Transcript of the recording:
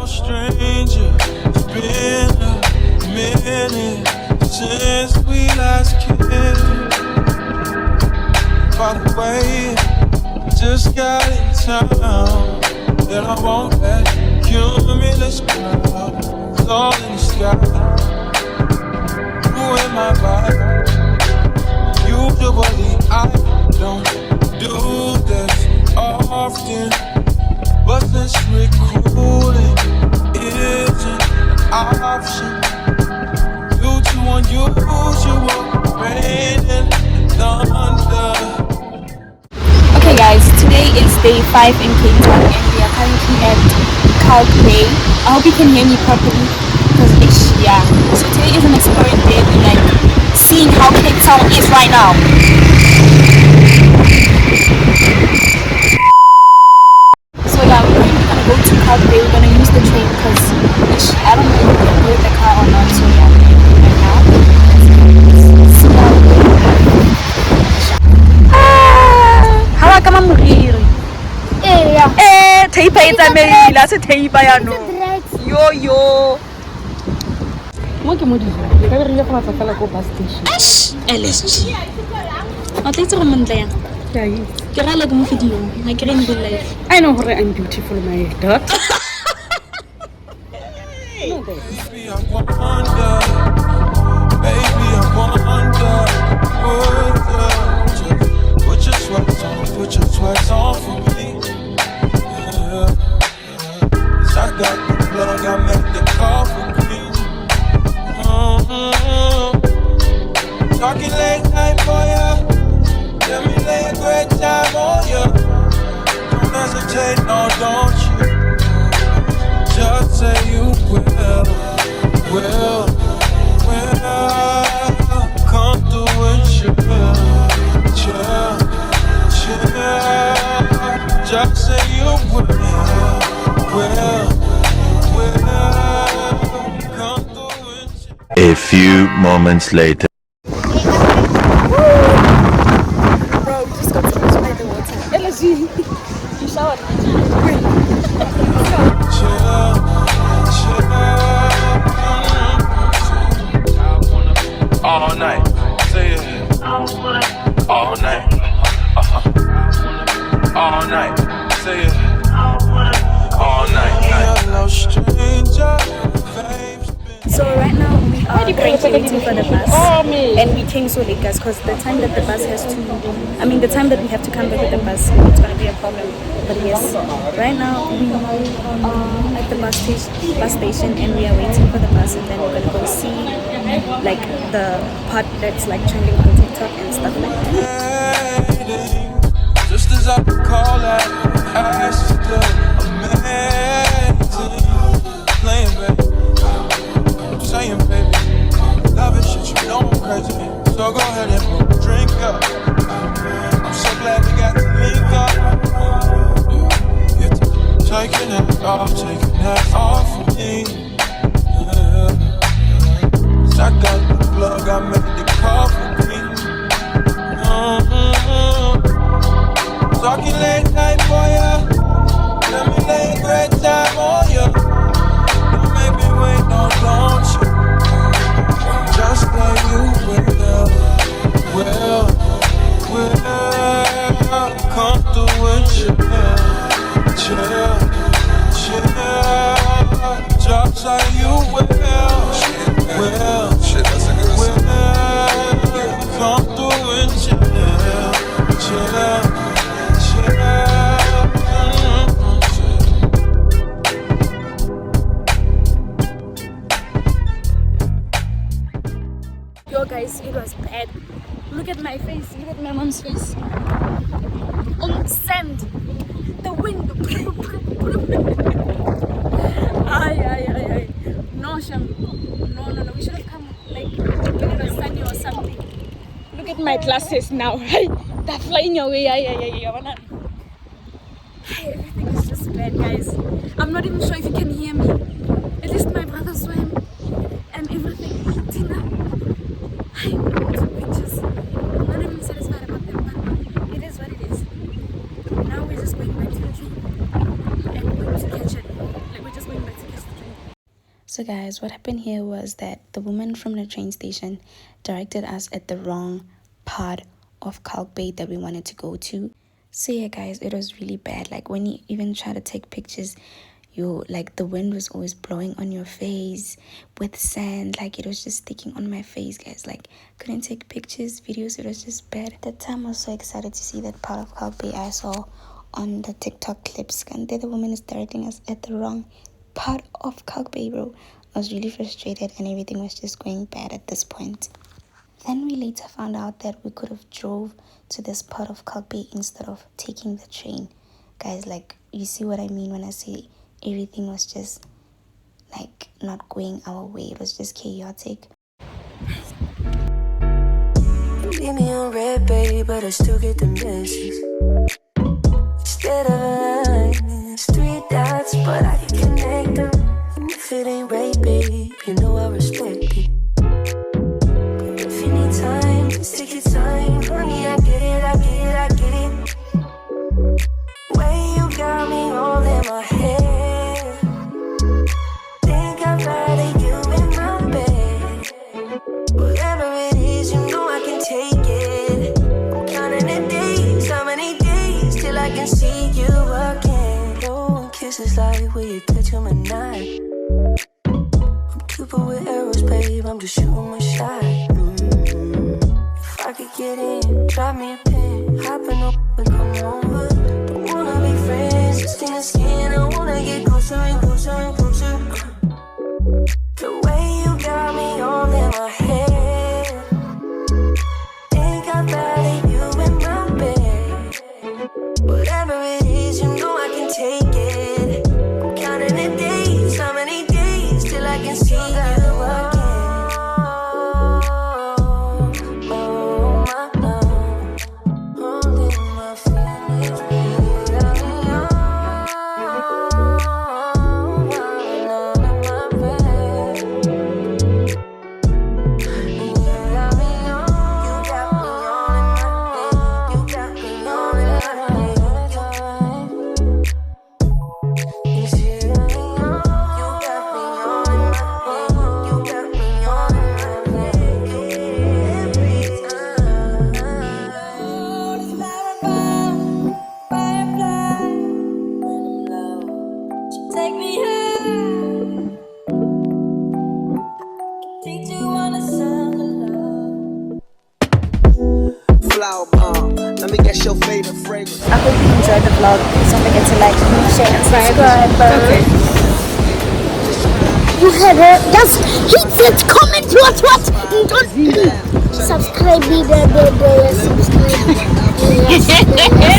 Stranger, it's been a minute since we last kissed. By the way, just got in town, and I won't let cumulus clouds all in the sky ruin my vibe. Usually I don't do this often, but since recruiting isn't an option due to unusual rain and thunder. Okay guys, today is day 5 in Cape Town and we are currently at Kalk Bay. I hope you can hear me properly because yeah. So today is an exploring day. We like seeing how Cape Town is right now. So yeah, we're currently gonna go to Kalk Bay. We're gonna use the train because I don't know if we can load the car or not. So yeah, right now. Hawa kama muriri. Yeah. Teipa ita meila se teipa ya no. Yo. Mo ke modisa. Ka re ya fana fela ko bus station. LSG. O tla re montle ya. Yeah, ke rala ke mo video. Ma ke re in real life. I know how I'm beautiful, my daughter. Baby, I wonder, put your sweats on for me. Yeah. 'Cause I got the plug, I make the call for me. Talking late night for ya, let me lay a great time on ya. Don't hesitate, no, don't you? Just say you will. Come through and chill. Just say you will. Come through and chill. A few moments later. Bro, we just got so much by the water. LSG. You showered. All night, say it. All night, all night, say it. All night, hello stranger. So right now we are currently waiting for the bus, and we came so late, guys, because the time that the bus has to, the time that we have to come back with the bus, it's gonna be a problem. But yes, right now we are at the bus station, and we are waiting for the bus, and then we're gonna go see like the part that's like trending on TikTok and stuff like that. Just as I call that, I still amazing. Playing, baby. Saying, baby, love it, shit, you know I'm crazy. So go ahead and drink up. I'm so glad we got to link up. You're taking that off of me. I got the plug, I made the call for me. Talking late night for ya, let me lay a great time on ya. Don't make me wait, no, don't you? Just like you will. Come through and chill. on sand. The wind. Ay. No, Sham. No. We should have come like when it was sunny or something. Look at my glasses now. Hey, they're flying away. Hey, everything is just bad, guys. I'm not even sure if you can hear me. At least my brother swam and everything. Tina, I took pictures. I'm not even satisfied about them, but it is what it is. Now we're just going back to the train and we're going to catch it. Like, we're just going back to catch the train. So guys, what happened here was that the woman from the train station directed us at the wrong part of Kalk Bay that we wanted to go to. So yeah guys, it was really bad. Like when you even try to take pictures, the wind was always blowing on your face with sand. Like it was just sticking on my face, guys. Like couldn't take pictures, videos. It was just bad. At that time I was so excited to see that part of Kalk Bay I saw on the TikTok clips, and there the woman is directing us at the wrong part of Kalk Bay, bro. I was really frustrated and everything was just going bad at this point. Then we later found out that we could have drove to this part of Kalk Bay instead of taking the train. Guys, like, you see what I mean when I say everything was just, like, not going our way. It was just chaotic. Leave me on red, baby, but I still get the message. Instead of a line, it's 3 dots, but I can connect them. And if it ain't right, baby, you know I respect it. Time, just take your time, honey, I get it. Way you got me all in my head. Think I'd rather you in my bed. Whatever it is, you know I can take it. I'm counting the days, how many days till I can see you again. Blowing kisses like where you touch them at night. I'm Cupid with arrows, babe, I'm just shooting my shot. I could get in, drop me a pin, hopping up and come over. Don't wanna be friends, just in the skin. I wanna get closer and closer and closer. The way you got me all in my head. Think I'd rather you in my bed. Whatever it is, you know I can take it. I'm counting the days, how many days till I can see you again. Let me guess your favorite fragrance. I hope you enjoyed the vlog. Please don't forget to like, share, and subscribe. Okay. You heard her. Just hit that comment. What? Don't subscribe. Subscribe. Yes.